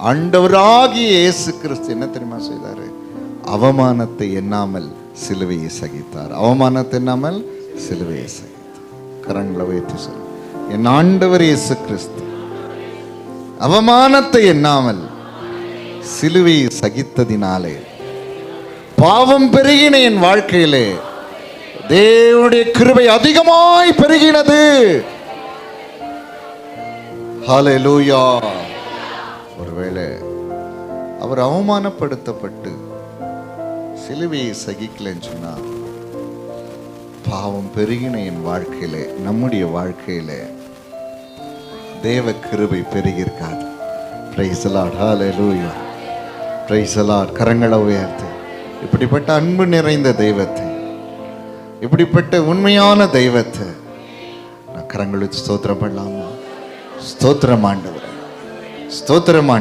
ஆண்டவராகிய இயேசு கிறிஸ்து என்ன தெரியுமா செய்தாரு? அவமானத்தை எண்ணாமல் சிலுவையை சகித்தார். அவமானத்தை எண்ணாமல் சிலுவையை சகித்தார். கரங்களை உயர்த்தி சொல்லுங்க, என் ஆண்டவர் இயேசு கிறிஸ்து அவமானத்தை எண்ணாமல் சிலுவையை சகித்ததினாலே பாவம் பெருகின என் வாழ்க்கையிலே தேவனுடைய கிருபை அதிகமாய் பெருகினது. ஹல்லேலூயா. ஒருவேளை அவர் அவமானப்படுத்தப்பட்டு சிலுவையை சகிக்கலன்னு சொன்னா, பாவம் பெருகின என் வாழ்க்கையில, நம்முடைய வாழ்க்கையில தேவ கிருபை பெருகியிருக்காது. Praise the lord. Hallelujah. Praise the lord. கரங்களை உயர்த்தி இப்படிப்பட்ட அன்பு நிறைந்த தெய்வத்தை, இப்படிப்பட்ட உண்மையான தெய்வத்தை நான் கரங்களுக்கு ஸ்தோத்திரம் பண்ணலாமா? ஸ்தோத்திரம் ஆண்டவரே, ஸ்தோத்திரம் ஆண்டவரே.